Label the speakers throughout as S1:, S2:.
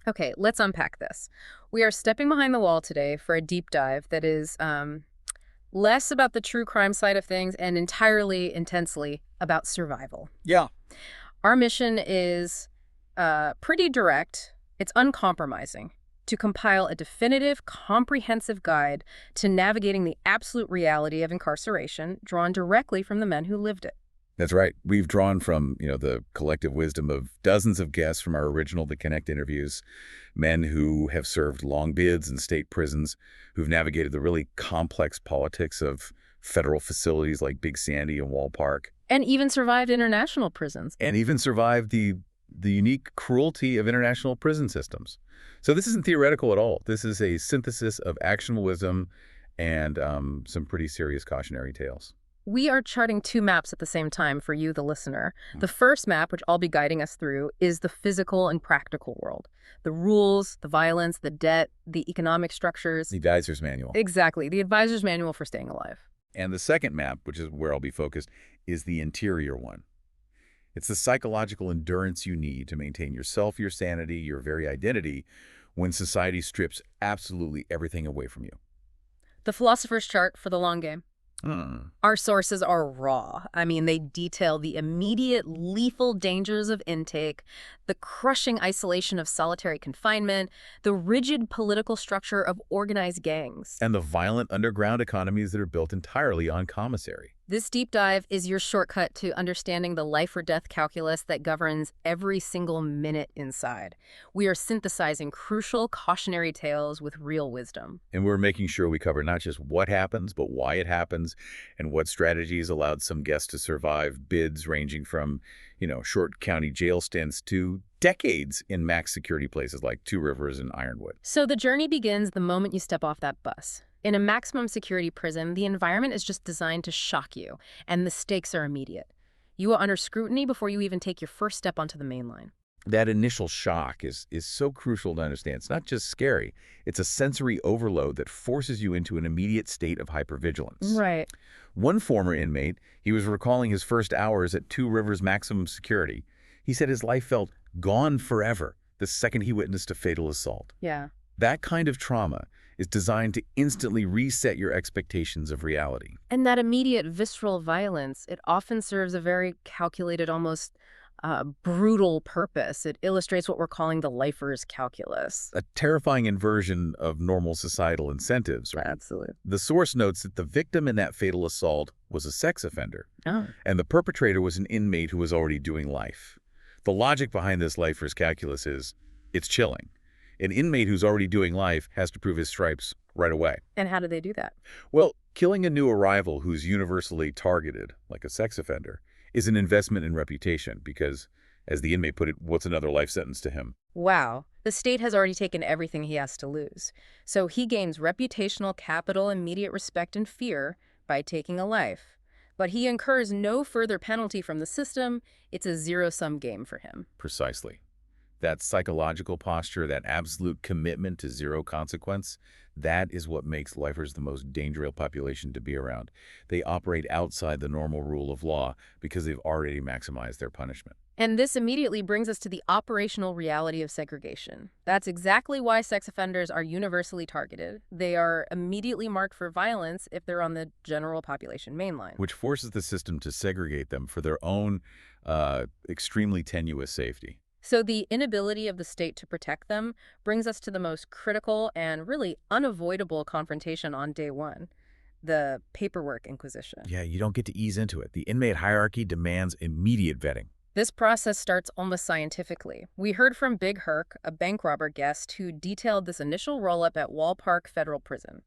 S1: Okay, let's unpack this. We are stepping behind the wall today for a deep dive that is less about the true crime side of things and entirely, intensely about survival.
S2: Yeah.
S1: Our mission is pretty direct. It's uncompromising to compile a definitive, comprehensive guide to navigating the absolute reality of incarceration drawn directly from the men who lived it.
S2: That's right. We've drawn from, the collective wisdom of dozens of guests from our original The Connect interviews, men who have served long bids in state prisons, who've navigated the really complex politics of federal facilities like Big Sandy and Wall Park,
S1: And even survived international prisons.
S2: and even survived the unique cruelty of international prison systems. So this isn't theoretical at all. This is a synthesis of actionable wisdom and some pretty serious cautionary tales.
S1: We are charting two maps at the same time for you, the listener. The first map, which I'll be guiding us through, is the physical and practical world. The rules, the violence, the debt, the economic structures.
S2: The Advisor's Manual.
S1: Exactly, the advisor's manual for staying alive.
S2: And the second map, which is where I'll be focused, is the interior one. It's the psychological endurance you need to maintain yourself, your sanity, your very identity when society strips absolutely everything away from you.
S1: The philosopher's chart for the long game.
S2: Hmm.
S1: Our sources are raw. I mean, they detail the immediate lethal dangers of intake, the crushing isolation of solitary confinement, the rigid political structure of organized gangs.
S2: And the violent underground economies that are built entirely on commissary.
S1: This deep dive is your shortcut to understanding the life or death calculus that governs every single minute inside. We are synthesizing crucial cautionary tales with real wisdom.
S2: And we're making sure we cover not just what happens, but why it happens, and what strategies allowed some guests to survive bids ranging from, short county jail stints to decades in max security places like Two Rivers and Ironwood.
S1: So the journey begins the moment you step off that bus. In a maximum security prison, the environment is just designed to shock you, and the stakes are immediate. You are under scrutiny before you even take your first step onto the main line.
S2: That initial shock is so crucial to understand. It's not just scary. It's a sensory overload that forces you into an immediate state of hypervigilance.
S1: Right.
S2: One former inmate, he was recalling his first hours at Two Rivers maximum security. He said his life felt gone forever the second he witnessed a fatal assault.
S1: Yeah.
S2: That kind of trauma is designed to instantly reset your expectations of reality.
S1: And that immediate visceral violence, it often serves a very calculated, almost brutal purpose. It illustrates what we're calling the lifer's calculus.
S2: A terrifying inversion of normal societal incentives, right?
S1: Absolutely.
S2: The source notes that the victim in that fatal assault was a sex offender,
S1: Oh.
S2: and the perpetrator was an inmate who was already doing life. The logic behind this lifer's calculus is, it's chilling. An inmate who's already doing life has to prove his stripes right away.
S1: And how do they do that?
S2: Well, killing a new arrival who's universally targeted, like a sex offender, is an investment in reputation because, as the inmate put it, what's another life sentence to him?
S1: Wow. The state has already taken everything he has to lose. So he gains reputational capital, immediate respect, and fear by taking a life. But he incurs no further penalty from the system. It's a zero-sum game for him.
S2: Precisely. That psychological posture, that absolute commitment to zero consequence, that is what makes lifers the most dangerous population to be around. They operate outside the normal rule of law because they've already maximized their punishment.
S1: And this immediately brings us to the operational reality of segregation. That's exactly why sex offenders are universally targeted. They are immediately marked for violence if they're on the general population mainline.
S2: Which forces the system to segregate them for their own extremely tenuous safety.
S1: So the inability of the state to protect them brings us to the most critical and really unavoidable confrontation on day one, the paperwork inquisition.
S2: Yeah, you don't get to ease into it. The inmate hierarchy demands immediate vetting.
S1: This process starts almost scientifically. We heard from Big Herc, a bank robber guest, who detailed this initial roll-up at Wall Park Federal Prison.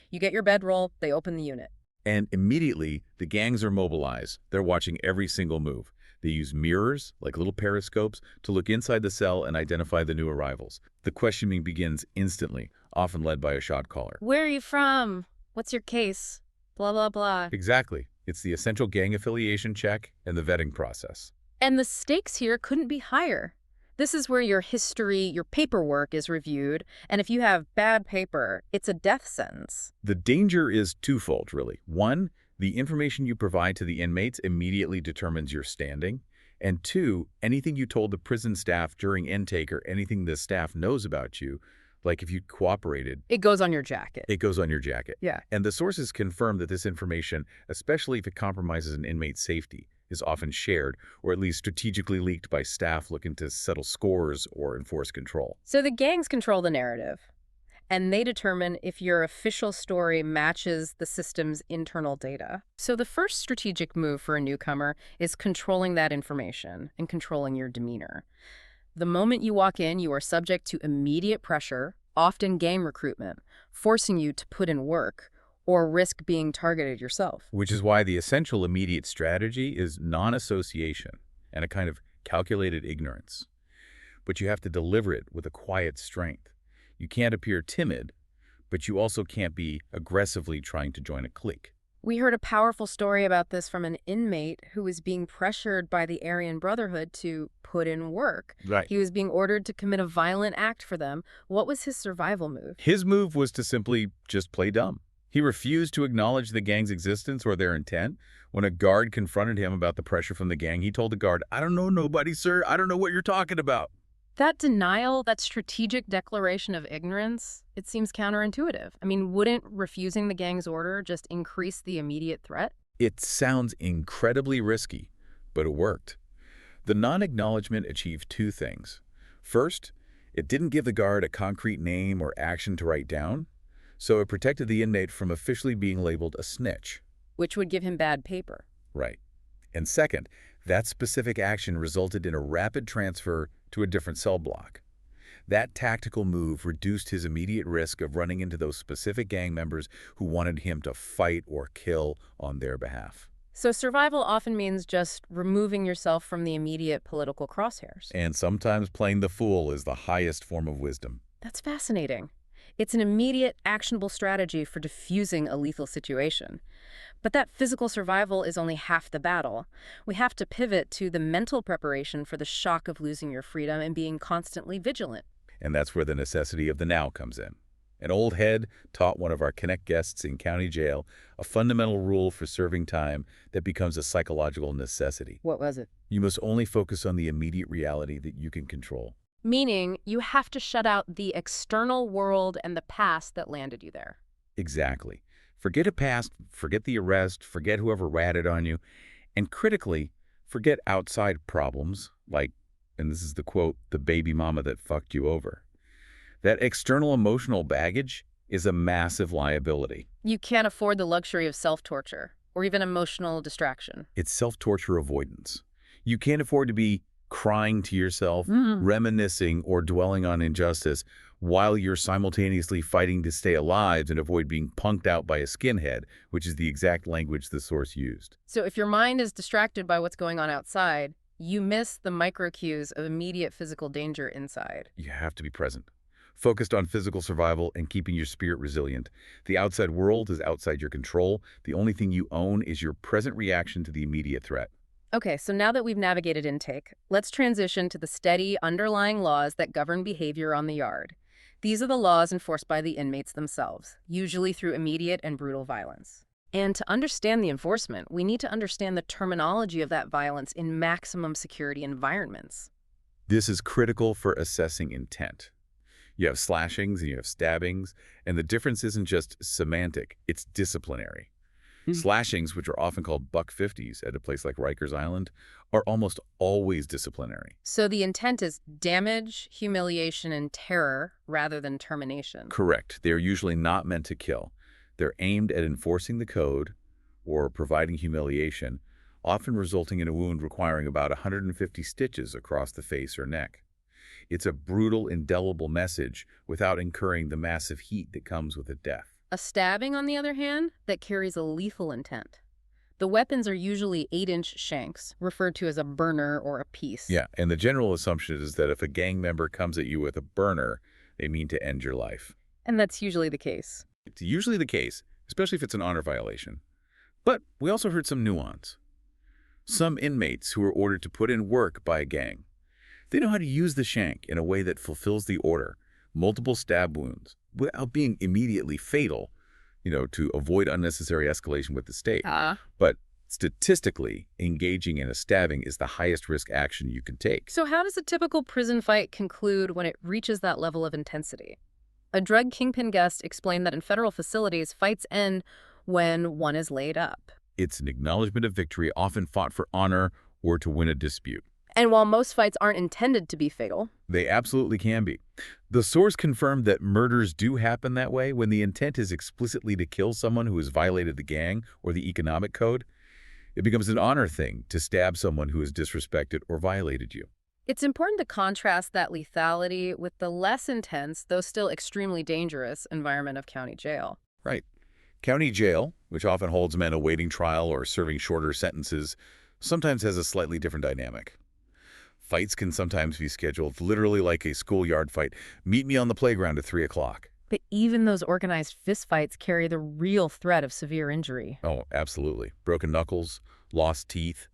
S1: You get your bedroll, they open the unit.
S2: And immediately, the gangs are mobilized. They're watching every single move. They use mirrors, like little periscopes, to look inside the cell and identify the new arrivals. The questioning begins instantly, often led by a shot caller.
S1: Where are you from? What's your case? Blah, blah, blah.
S2: Exactly. It's the essential gang affiliation check and the vetting process.
S1: And the stakes here couldn't be higher. This is where your history, your paperwork is reviewed, and if you have bad paper, it's a death sentence.
S2: The danger is twofold, really. One, the information you provide to the inmates immediately determines your standing. And two, anything you told the prison staff during intake or anything the staff knows about you, like if you cooperated,
S1: It goes on your jacket.
S2: it goes on your jacket.
S1: Yeah.
S2: And the sources confirm that this information, especially if it compromises an inmate's safety, is often shared or at least strategically leaked by staff looking to settle scores or enforce control.
S1: So the gangs control the narrative, and they determine if your official story matches the system's internal data. So the first strategic move for a newcomer is controlling that information and controlling your demeanor. The moment you walk in, you are subject to immediate pressure, often gang recruitment, forcing you to put in work or risk being targeted yourself.
S2: Which is why the essential immediate strategy is non-association and a kind of calculated ignorance. But you have to deliver it with a quiet strength. You can't appear timid, but you also can't be aggressively trying to join a clique.
S1: We heard a powerful story about this from an inmate who was being pressured by the Aryan Brotherhood to put in work.
S2: Right.
S1: He was being ordered to commit a violent act for them. What was his survival move?
S2: His move was to simply just play dumb. He refused to acknowledge the gang's existence or their intent. When a guard confronted him about the pressure from the gang, he told the guard, "I don't know nobody, sir. I don't know what you're talking about."
S1: That denial, that strategic declaration of ignorance, it seems counterintuitive. I mean, wouldn't refusing the gang's order just increase the immediate threat?
S2: It sounds incredibly risky, but it worked. The non-acknowledgement achieved two things. First, it didn't give the guard a concrete name or action to write down, so it protected the inmate from officially being labeled a snitch.
S1: Which would give him bad paper.
S2: Right. And second, that specific action resulted in a rapid transfer to a different cell block. That tactical move reduced his immediate risk of running into those specific gang members who wanted him to fight or kill on their behalf.
S1: So survival often means just removing yourself from the immediate political crosshairs.
S2: And sometimes playing the fool is the highest form of wisdom.
S1: That's fascinating. It's an immediate, actionable strategy for diffusing a lethal situation. But that physical survival is only half the battle. We have to pivot to the mental preparation for the shock of losing your freedom and being constantly vigilant.
S2: And that's where the necessity of the now comes in. An old head taught one of our Connect guests in county jail a fundamental rule for serving time that becomes a psychological necessity.
S1: What was it?
S2: You must only focus on the immediate reality that you can control.
S1: Meaning, you have to shut out the external world and the past that landed you there.
S2: Exactly. Forget a past, forget the arrest, forget whoever ratted on you, and critically, forget outside problems like, and this is the quote, the baby mama that fucked you over. That external emotional baggage is a massive liability.
S1: You can't afford the luxury of self-torture or even emotional distraction.
S2: It's self-torture avoidance. You can't afford to be crying to yourself, reminiscing, or dwelling on injustice while you're simultaneously fighting to stay alive and avoid being punked out by a skinhead, which is the exact language the source used.
S1: So if your mind is distracted by what's going on outside, you miss the micro cues of immediate physical danger inside.
S2: You have to be present, focused on physical survival and keeping your spirit resilient. The outside world is outside your control. The only thing you own is your present reaction to the immediate threat.
S1: Okay, so now that we've navigated intake, let's transition to the steady underlying laws that govern behavior on the yard. These are the laws enforced by the inmates themselves, usually through immediate and brutal violence. And to understand the enforcement, we need to understand the terminology of that violence in maximum security environments.
S2: This is critical for assessing intent. You have slashings and you have stabbings, and the difference isn't just semantic, it's disciplinary. Slashings, which are often called buck 50s at a place like Rikers Island, are almost always disciplinary.
S1: So the intent is damage, humiliation, and terror rather than termination.
S2: Correct. They are usually not meant to kill. They're aimed at enforcing the code or providing humiliation, often resulting in a wound requiring about 150 stitches across the face or neck. It's a brutal, indelible message without incurring the massive heat that comes with a death.
S1: A stabbing, on the other hand, that carries a lethal intent. The weapons are usually 8-inch shanks, referred to as a burner or a piece.
S2: Yeah, and the general assumption is that if a gang member comes at you with a burner, they mean to end your life.
S1: And that's usually the case.
S2: It's usually the case, especially if it's an honor violation. But we also heard some nuance. Some inmates who are ordered to put in work by a gang, they know how to use the shank in a way that fulfills the order, multiple stab wounds, without being immediately fatal, to avoid unnecessary escalation with the state. But Statistically, engaging in a stabbing is the highest risk action you can take.
S1: So how does a typical prison fight conclude when it reaches that level of intensity? A drug kingpin guest explained that in federal facilities, fights end when one is laid up.
S2: It's an acknowledgement of victory, often fought for honor or to win a dispute.
S1: And while most fights aren't intended to be fatal,
S2: They absolutely can be. The source confirmed that murders do happen that way when the intent is explicitly to kill someone who has violated the gang or the economic code. It becomes an honor thing to stab someone who has disrespected or violated you.
S1: it's important to contrast that lethality with the less intense, though still extremely dangerous, environment of county jail.
S2: Right. County jail, which often holds men awaiting trial or serving shorter sentences, sometimes has a slightly different dynamic. Fights can sometimes be scheduled literally like a schoolyard fight. Meet me on the playground at 3 o'clock.
S1: But even those organized fistfights carry the real threat of severe injury.
S2: Oh, absolutely. Broken knuckles, lost teeth,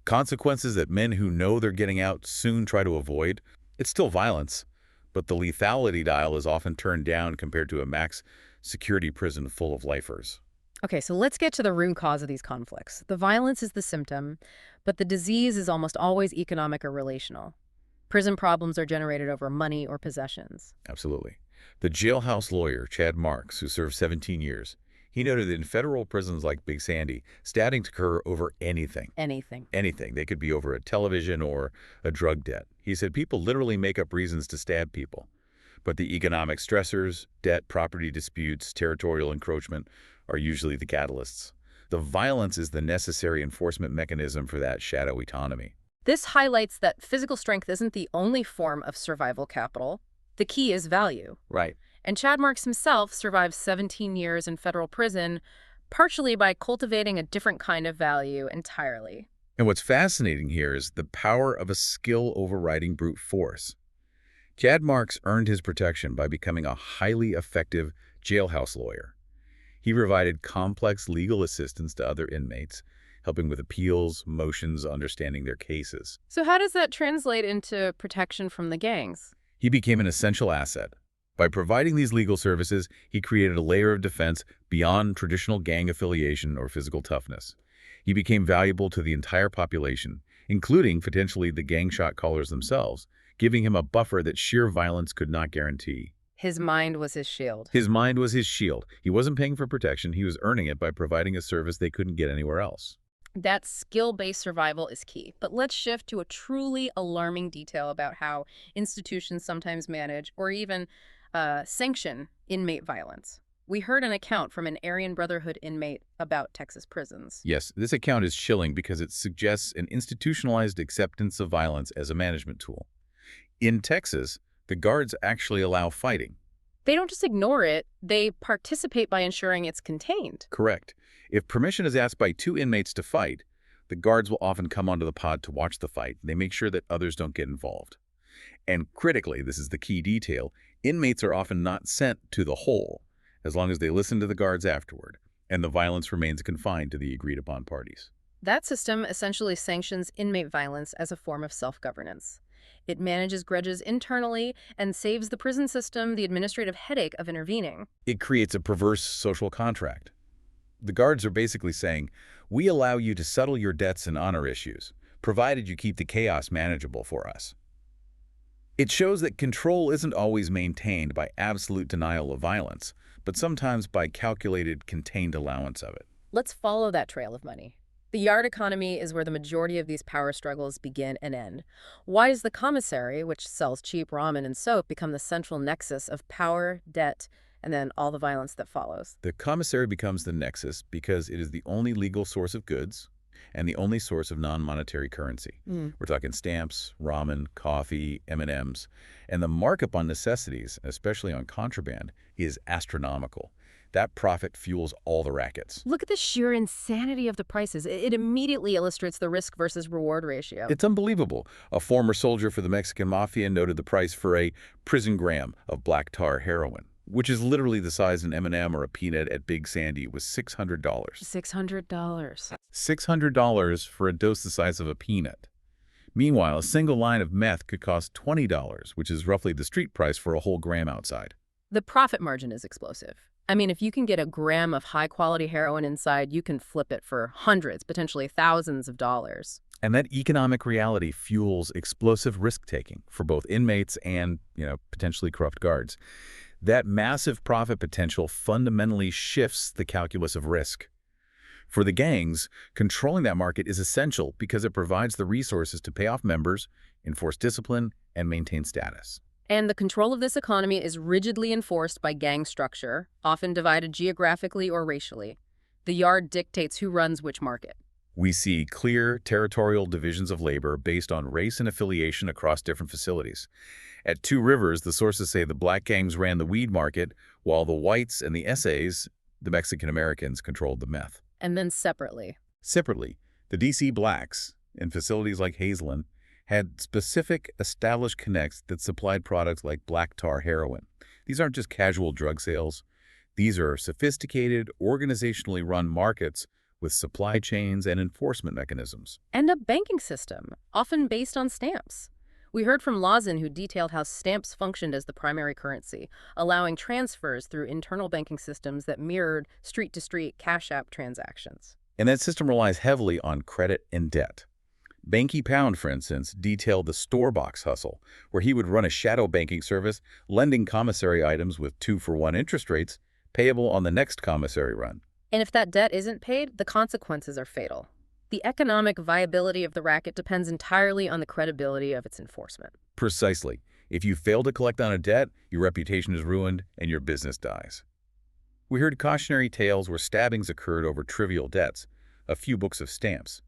S2: consequences that men who know they're getting out soon try to avoid. It's still violence, but the lethality dial is often turned down compared to a max security prison full of lifers.
S1: Okay, so let's get to the root cause of these conflicts. The violence is the symptom, but the disease is almost always economic or relational. Prison problems are generated over money or possessions.
S2: Absolutely. The jailhouse lawyer, Chad Marks, who served 17 years, he noted that in federal prisons like Big Sandy, stabbings occur over anything.
S1: Anything.
S2: Anything. They could be over a television or a drug debt. He said people literally make up reasons to stab people. But the economic stressors, debt, property disputes, territorial encroachment are usually the catalysts. The violence is the necessary enforcement mechanism for that shadow economy.
S1: This highlights that physical strength isn't the only form of survival capital. The key is value.
S2: Right.
S1: And Chad Marks himself survived 17 years in federal prison, partially by cultivating a different kind of value entirely.
S2: And what's fascinating here is the power of a skill overriding brute force. Chad Marks earned his protection by becoming a highly effective jailhouse lawyer. He provided complex legal assistance to other inmates, helping with appeals, motions, understanding their cases.
S1: So how does that translate into protection from the gangs?
S2: He became an essential asset. By providing these legal services, he created a layer of defense beyond traditional gang affiliation or physical toughness. He became valuable to the entire population, including potentially the gang shot callers themselves, giving him a buffer that sheer violence could not guarantee.
S1: His mind was his shield.
S2: His mind was his shield. He wasn't paying for protection, he was earning it by providing a service they couldn't get anywhere else.
S1: That skill-based survival is key. But let's shift to a truly alarming detail about how institutions sometimes manage or even sanction inmate violence. We heard an account from an Aryan Brotherhood inmate about Texas prisons.
S2: Yes, this account is chilling because it suggests an institutionalized acceptance of violence as a management tool. In Texas, the guards actually allow fighting.
S1: They don't just ignore it, they participate by ensuring it's contained.
S2: Correct. If permission is asked by two inmates to fight, the guards will often come onto the pod to watch the fight. They make sure that others don't get involved. And critically, this is the key detail, inmates are often not sent to the hole, as long as they listen to the guards afterward, and the violence remains confined to the agreed-upon parties.
S1: That system essentially sanctions inmate violence as a form of self-governance. It manages grudges internally and saves the prison system the administrative headache of intervening.
S2: It creates a perverse social contract. The guards are basically saying, we allow you to settle your debts and honor issues, provided you keep the chaos manageable for us. It shows that control isn't always maintained by absolute denial of violence, but sometimes by calculated, contained allowance of it.
S1: Let's follow that trail of money. The yard economy is where the majority of these power struggles begin and end. Why does the commissary, which sells cheap ramen and soap, become the central nexus of power, debt, and then all the violence that follows?
S2: The commissary becomes the nexus because it is the only legal source of goods and the only source of non-monetary currency. We're talking stamps, ramen, coffee, M&Ms, and the markup on necessities, especially on contraband, is astronomical. That profit fuels all the rackets.
S1: Look at the sheer insanity of the prices. It immediately illustrates the risk versus reward ratio.
S2: It's unbelievable. A former soldier for the Mexican mafia noted the price for a prison gram of black tar heroin, which is literally the size of an M&M or a peanut at Big Sandy, was $600.
S1: $600.
S2: $600 for a dose the size of a peanut. Meanwhile, a single line of meth could cost $20, which is roughly the street price for a whole gram outside.
S1: The profit margin is explosive. I mean, if you can get a gram of high-quality heroin inside, you can flip it for hundreds, potentially thousands of dollars.
S2: And that economic reality fuels explosive risk-taking for both inmates and, potentially corrupt guards. That massive profit potential fundamentally shifts the calculus of risk. For the gangs, controlling that market is essential because it provides the resources to pay off members, enforce discipline, and maintain status.
S1: And the control of this economy is rigidly enforced by gang structure, often divided geographically or racially. The yard dictates who runs which market.
S2: We see clear territorial divisions of labor based on race and affiliation across different facilities. At Two Rivers, the sources say the black gangs ran the weed market, while the whites and the SAs, the Mexican Americans, controlled the meth.
S1: And then separately.
S2: Separately, the DC blacks, in facilities like Hazelin, had specific established connects that supplied products like black tar heroin. These aren't just casual drug sales. These are sophisticated, organizationally run markets with supply chains and enforcement mechanisms.
S1: And a banking system, often based on stamps. We heard from Lawson, who detailed how stamps functioned as the primary currency, allowing transfers through internal banking systems that mirrored street-to-street Cash App transactions.
S2: And that system relies heavily on credit and debt. Banky Pound, for instance, detailed the store box hustle, where he would run a shadow banking service, lending commissary items with 2-for-1 interest rates, payable on the next commissary run.
S1: And if that debt isn't paid, the consequences are fatal. The economic viability of the racket depends entirely on the credibility of its enforcement.
S2: Precisely. If you fail to collect on a debt, your reputation is ruined and your business dies. We heard cautionary tales where stabbings occurred over trivial debts, a few books of stamps.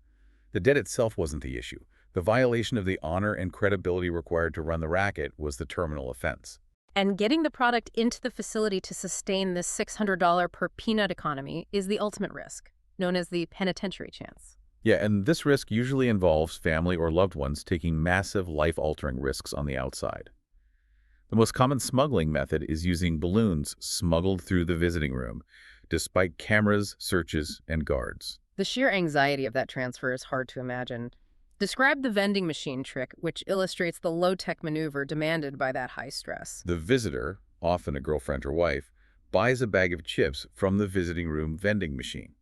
S2: The debt itself wasn't the issue. The violation of the honor and credibility required to run the racket was the terminal offense.
S1: And getting the product into the facility to sustain this $600 per peanut economy is the ultimate risk, known as the penitentiary chance.
S2: Yeah, and this risk usually involves family or loved ones taking massive life-altering risks on the outside. The most common smuggling method is using balloons smuggled through the visiting room, despite cameras, searches, and guards.
S1: The sheer anxiety of that transfer is hard to imagine. Describe the vending machine trick, which illustrates the low-tech maneuver demanded by that high stress.
S2: The visitor, often a girlfriend or wife, buys a bag of chips from the visiting room vending machine.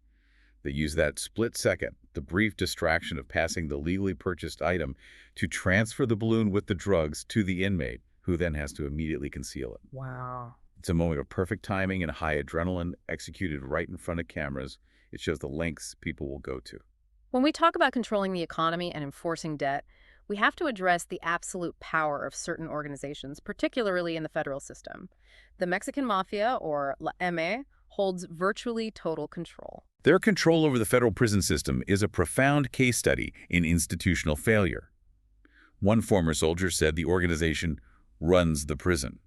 S2: They use that split second, the brief distraction of passing the legally purchased item, to transfer the balloon with the drugs to the inmate, who then has to immediately conceal it.
S1: Wow.
S2: It's a moment of perfect timing and high adrenaline, executed right in front of cameras. It shows the lengths people will go to.
S1: When we talk about controlling the economy and enforcing debt, we have to address the absolute power of certain organizations, particularly in the federal system. The Mexican Mafia, or La M, holds virtually total control.
S2: Their control over the federal prison system is a profound case study in institutional failure. One former soldier said the organization runs the prison.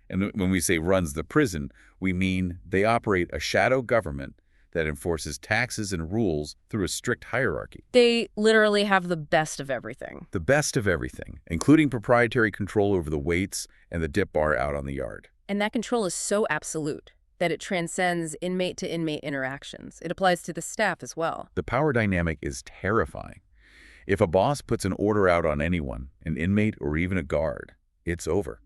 S2: And when we say runs the prison, we mean they operate a shadow government that enforces taxes and rules through a strict hierarchy.
S1: They literally have the best of everything.
S2: The best of everything, including proprietary control over the weights and the dip bar out on the yard.
S1: And that control is so absolute that it transcends inmate-to-inmate interactions. It applies to the staff as well.
S2: The power dynamic is terrifying. If a boss puts an order out on anyone, an inmate or even a guard, it's over.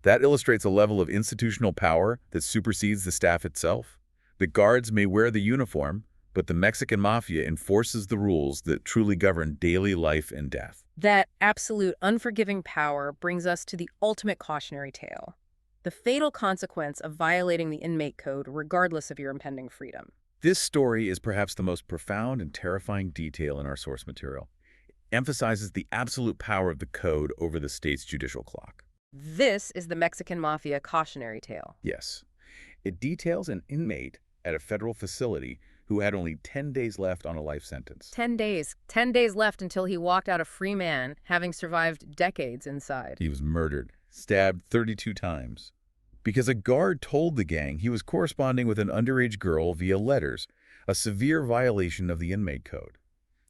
S2: That illustrates a level of institutional power that supersedes the staff itself. The guards may wear the uniform, but the Mexican Mafia enforces the rules that truly govern daily life and death.
S1: That absolute unforgiving power brings us to the ultimate cautionary tale, the fatal consequence of violating the inmate code regardless of your impending freedom.
S2: This story is perhaps the most profound and terrifying detail in our source material. It emphasizes the absolute power of the code over the state's judicial clock.
S1: This is the Mexican Mafia cautionary tale.
S2: Yes. It details an inmate at a federal facility who had only 10 days left on a life sentence.
S1: 10 days. 10 days left until he walked out a free man, having survived decades inside.
S2: He was murdered, stabbed 32 times. Because a guard told the gang he was corresponding with an underage girl via letters, a severe violation of the inmate code.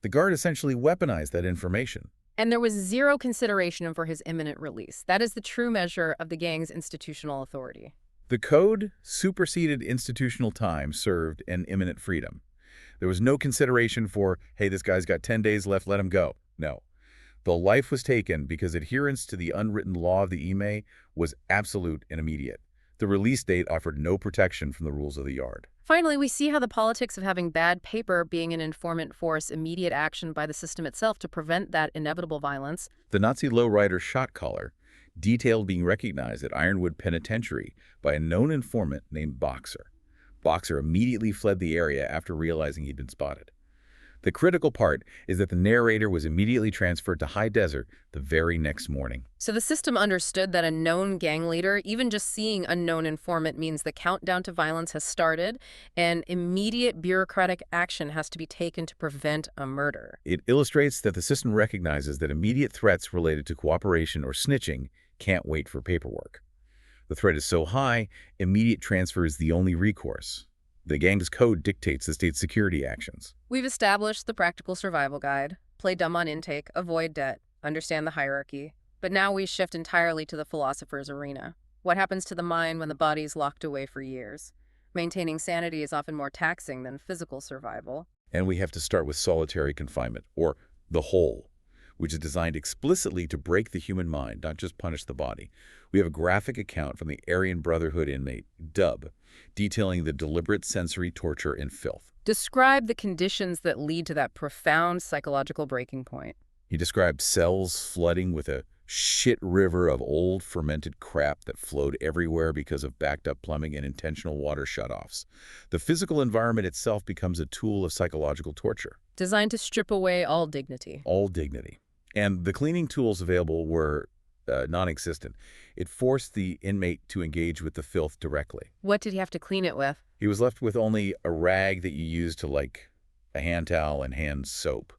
S2: The guard essentially weaponized that information.
S1: And there was zero consideration for his imminent release. That is the true measure of the gang's institutional authority.
S2: The code superseded institutional time served and imminent freedom. There was no consideration for, hey, this guy's got 10 days left, let him go. No. The life was taken because adherence to the unwritten law of the IME was absolute and immediate. The release date offered no protection from the rules of the yard.
S1: Finally, we see how the politics of having bad paper being an informant force immediate action by the system itself to prevent that inevitable violence.
S2: The Nazi lowrider shot caller detailed being recognized at Ironwood Penitentiary by a known informant named Boxer. Boxer immediately fled the area after realizing he'd been spotted. The critical part is that the narrator was immediately transferred to high desert the very next morning.
S1: So the system understood that a known gang leader, even just seeing a known informant, means the countdown to violence has started, and immediate bureaucratic action has to be taken to prevent a murder.
S2: It illustrates that the system recognizes that immediate threats related to cooperation or snitching can't wait for paperwork. The threat is so high, immediate transfer is the only recourse. The gang's code dictates the state's security actions.
S1: We've established the practical survival guide, play dumb on intake, avoid debt, understand the hierarchy. But now we shift entirely to the philosopher's arena. What happens to the mind when the body's locked away for years? Maintaining sanity is often more taxing than physical survival.
S2: And we have to start with solitary confinement, or the hole, which is designed explicitly to break the human mind, not just punish the body. We have a graphic account from the Aryan Brotherhood inmate, Dub, detailing the deliberate sensory torture and filth.
S1: Describe the conditions that lead to that profound psychological breaking point.
S2: He described cells flooding with a shit river of old fermented crap that flowed everywhere because of backed-up plumbing and intentional water shutoffs. The physical environment itself becomes a tool of psychological torture.
S1: Designed to strip away all dignity.
S2: All dignity. And the cleaning tools available were non-existent. It forced the inmate to engage with the filth directly.
S1: What did he have to clean it with?
S2: He was left with only a rag that you use to, like, a hand towel and hand soap.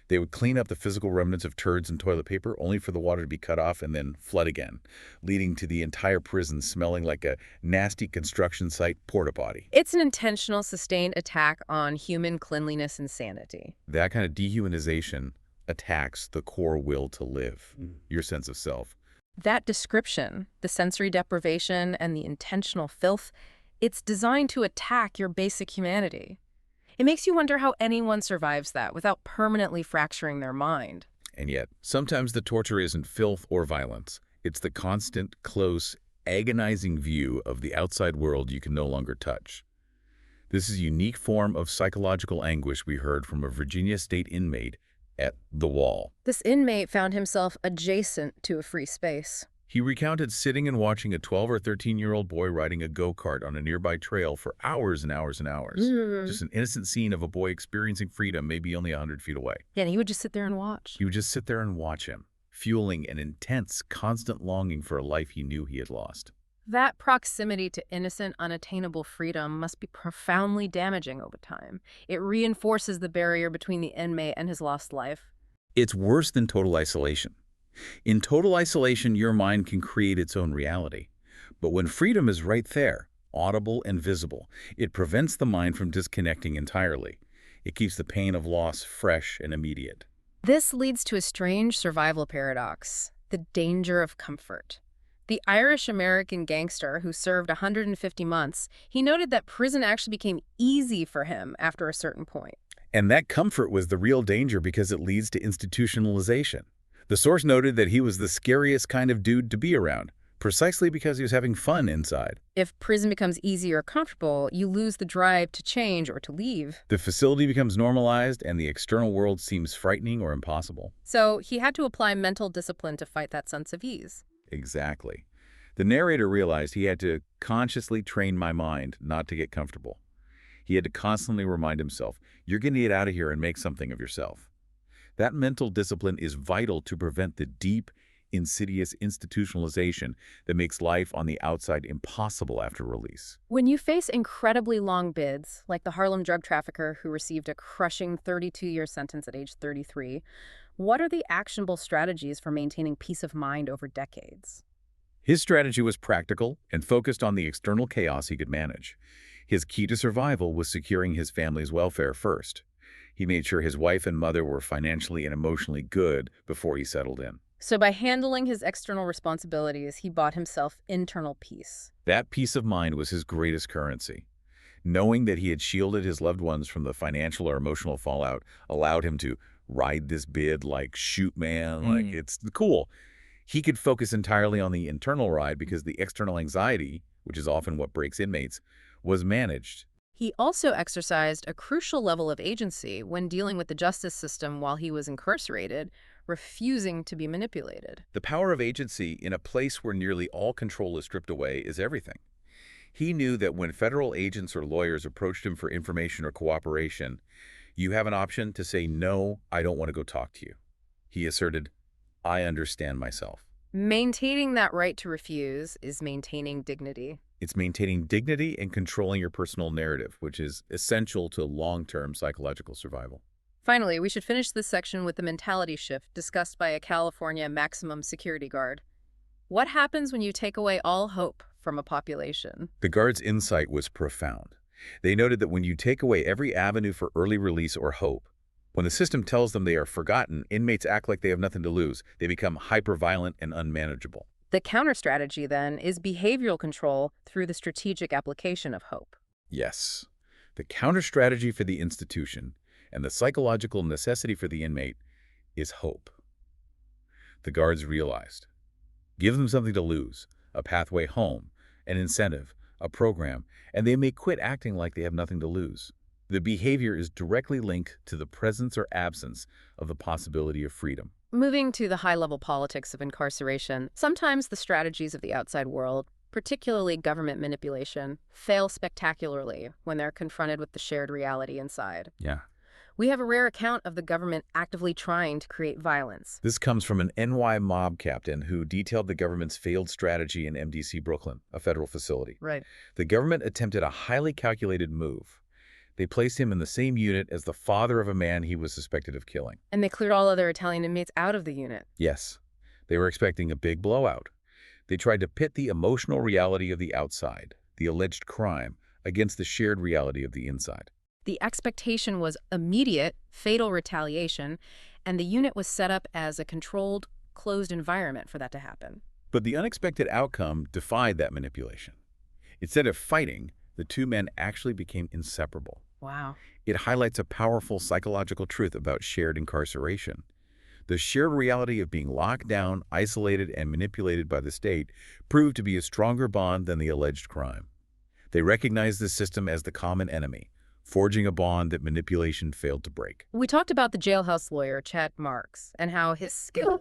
S2: They would clean up the physical remnants of turds and toilet paper, only for the water to be cut off and then flood again, leading to the entire prison smelling like a nasty construction site porta potty.
S1: It's an intentional, sustained attack on human cleanliness and sanity.
S2: That kind of dehumanization attacks the core will to live, your sense of self.
S1: That description, the sensory deprivation and the intentional filth, it's designed to attack your basic humanity. It makes you wonder how anyone survives that without permanently fracturing their mind.
S2: And yet, sometimes the torture isn't filth or violence. It's the constant, close, agonizing view of the outside world you can no longer touch. This is a unique form of psychological anguish we heard from a Virginia state inmate at The Wall.
S1: This inmate found himself adjacent to a free space.
S2: He recounted sitting and watching a 12 or 13-year-old boy riding a go-kart on a nearby trail for hours and hours and hours. Just an innocent scene of a boy experiencing freedom maybe only 100 feet away.
S1: Yeah, and he would just sit there and watch.
S2: He would just sit there and watch him, fueling an intense, constant longing for a life he knew he had lost.
S1: That proximity to innocent, unattainable freedom must be profoundly damaging over time. It reinforces the barrier between the inmate and his lost life.
S2: It's worse than total isolation. In total isolation, your mind can create its own reality. But when freedom is right there, audible and visible, it prevents the mind from disconnecting entirely. It keeps the pain of loss fresh and immediate.
S1: This leads to a strange survival paradox, the danger of comfort. The Irish-American gangster who served 150 months, he noted that prison actually became easy for him after a certain point.
S2: And that comfort was the real danger because it leads to institutionalization. The source noted that he was the scariest kind of dude to be around, precisely because he was having fun inside.
S1: If prison becomes easy or comfortable, you lose the drive to change or to leave.
S2: The facility becomes normalized, and the external world seems frightening or impossible.
S1: So he had to apply mental discipline to fight that sense of ease.
S2: Exactly. The narrator realized he had to consciously train my mind not to get comfortable. He had to constantly remind himself, you're going to get out of here and make something of yourself. That mental discipline is vital to prevent the deep, insidious institutionalization that makes life on the outside impossible after release.
S1: When you face incredibly long bids, like the Harlem drug trafficker who received a crushing 32-year sentence at age 33, what are the actionable strategies for maintaining peace of mind over decades?
S2: His strategy was practical and focused on the external chaos he could manage. His key to survival was securing his family's welfare first. He made sure his wife and mother were financially and emotionally good before he settled in.
S1: So by handling his external responsibilities, he bought himself internal peace.
S2: That peace of mind was his greatest currency. Knowing that he had shielded his loved ones from the financial or emotional fallout allowed him to ride this bid like, shoot, man, like, it's cool. He could focus entirely on the internal ride because the external anxiety which is often what breaks inmates, was managed.
S1: He also exercised a crucial level of agency when dealing with the justice system while he was incarcerated, refusing to be manipulated.
S2: The power of agency in a place where nearly all control is stripped away is everything. He knew that when federal agents or lawyers approached him for information or cooperation, you have an option to say, "No, I don't want to go talk to you." He asserted, "I understand myself."
S1: Maintaining that right to refuse is maintaining dignity.
S2: It's maintaining dignity and controlling your personal narrative, which is essential to long-term psychological survival.
S1: Finally, we should finish this section with the mentality shift discussed by a California maximum security guard. What happens when you take away all hope from a population?
S2: The guard's insight was profound. They noted that when you take away every avenue for early release or hope, when the system tells them they are forgotten, inmates act like they have nothing to lose. They become hyper-violent and unmanageable.
S1: The counter-strategy, then, is behavioral control through the strategic application of hope.
S2: Yes, the counter-strategy for the institution and the psychological necessity for the inmate is hope. The guards realized. Give them something to lose, a pathway home, an incentive, a program, and they may quit acting like they have nothing to lose. The behavior is directly linked to the presence or absence of the possibility of freedom.
S1: Moving to the high-level politics of incarceration, sometimes the strategies of the outside world, particularly government manipulation, fail spectacularly when they're confronted with the shared reality inside.
S2: Yeah.
S1: We have a rare account of the government actively trying to create violence.
S2: This comes from an NY mob captain who detailed the government's failed strategy in MDC Brooklyn, a federal facility.
S1: Right.
S2: The government attempted a highly calculated move. They placed him in the same unit as the father of a man he was suspected of killing.
S1: And they cleared all other Italian inmates out of the unit.
S2: Yes, they were expecting a big blowout. They tried to pit the emotional reality of the outside, the alleged crime, against the shared reality of the inside.
S1: The expectation was immediate, fatal retaliation, and the unit was set up as a controlled, closed environment for that to happen.
S2: But the unexpected outcome defied that manipulation. Instead of fighting, the two men actually became inseparable.
S1: Wow.
S2: It highlights a powerful psychological truth about shared incarceration. The shared reality of being locked down, isolated, and manipulated by the state proved to be a stronger bond than the alleged crime. They recognized the system as the common enemy, forging a bond that manipulation failed to break.
S1: We talked about the jailhouse lawyer, Chad Marks, and how his skill...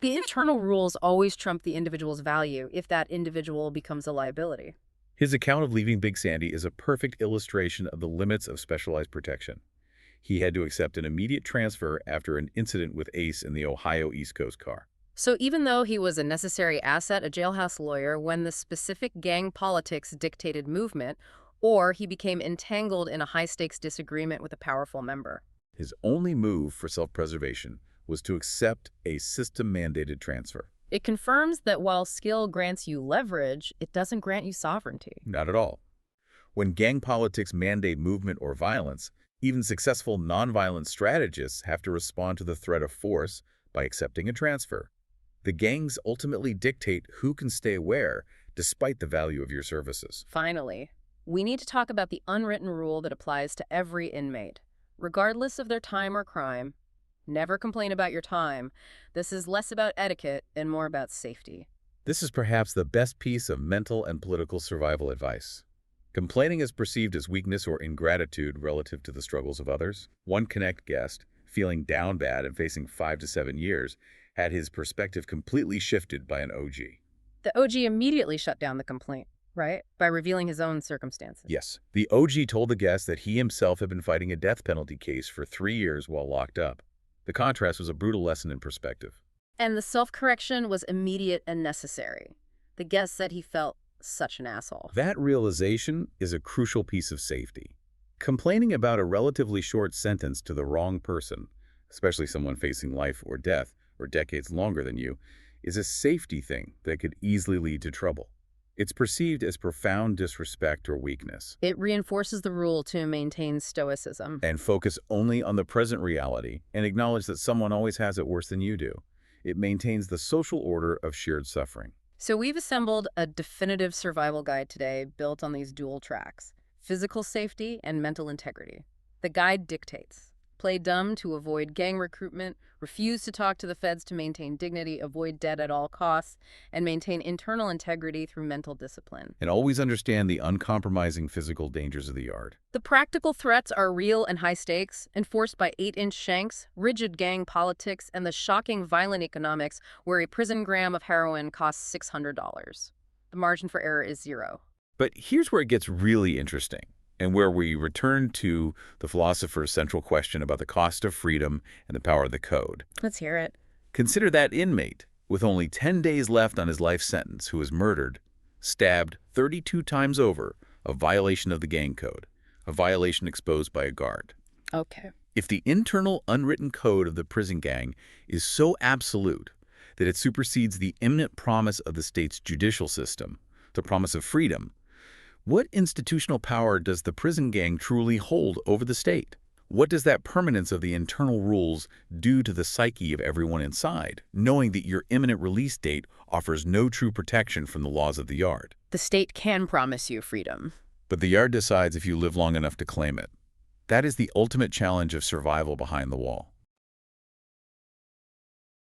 S1: The internal rules always trump the individual's value if that individual becomes a liability.
S2: His account of leaving Big Sandy is a perfect illustration of the limits of specialized protection. He had to accept an immediate transfer after an incident with Ace in the Ohio East Coast car.
S1: So even though he was a necessary asset, a jailhouse lawyer, when the specific gang politics dictated movement, or he became entangled in a high-stakes disagreement with a powerful member.
S2: His only move for self-preservation was to accept a system-mandated transfer.
S1: It confirms that while skill grants you leverage, it doesn't grant you sovereignty.
S2: Not at all. When gang politics mandate movement or violence, even successful nonviolent strategists have to respond to the threat of force by accepting a transfer. The gangs ultimately dictate who can stay where, despite the value of your services.
S1: Finally, we need to talk about the unwritten rule that applies to every inmate, regardless of their time or crime. Never complain about your time. This is less about etiquette and more about safety.
S2: This is perhaps the best piece of mental and political survival advice. Complaining is perceived as weakness or ingratitude relative to the struggles of others. One Connect guest, feeling down bad and facing 5 to 7 years, had his perspective completely shifted by an OG.
S1: The OG immediately shut down the complaint, right? By revealing his own circumstances.
S2: Yes. The OG told the guest that he himself had been fighting a death penalty case for 3 years while locked up. The contrast was a brutal lesson in perspective.
S1: And the self-correction was immediate and necessary. The guest said he felt such an asshole.
S2: That realization is a crucial piece of safety. Complaining about a relatively short sentence to the wrong person, especially someone facing life or death or decades longer than you, is a safety thing that could easily lead to trouble. It's perceived as profound disrespect or weakness.
S1: It reinforces the rule to maintain stoicism.
S2: And focus only on the present reality and acknowledge that someone always has it worse than you do. It maintains the social order of shared suffering.
S1: So we've assembled a definitive survival guide today built on these dual tracks: physical safety and mental integrity. The guide dictates: play dumb to avoid gang recruitment, refuse to talk to the feds to maintain dignity, avoid debt at all costs, and maintain internal integrity through mental discipline.
S2: And always understand the uncompromising physical dangers of the yard.
S1: The practical threats are real and high stakes, enforced by 8-inch shanks, rigid gang politics, and the shocking violent economics where a prison gram of heroin costs $600. The margin for error is zero.
S2: But here's where it gets really interesting, and where we return to the philosopher's central question about the cost of freedom and the power of the code.
S1: Let's hear it.
S2: Consider that inmate with only 10 days left on his life sentence who was murdered, stabbed 32 times over, a violation of the gang code, a violation exposed by a guard.
S1: Okay.
S2: If the internal unwritten code of the prison gang is so absolute that it supersedes the imminent promise of the state's judicial system, the promise of freedom, what institutional power does the prison gang truly hold over the state? What does that permanence of the internal rules do to the psyche of everyone inside, knowing that your imminent release date offers no true protection from the laws of the yard?
S1: The state can promise you freedom.
S2: But the yard decides if you live long enough to claim it. That is the ultimate challenge of survival behind the wall.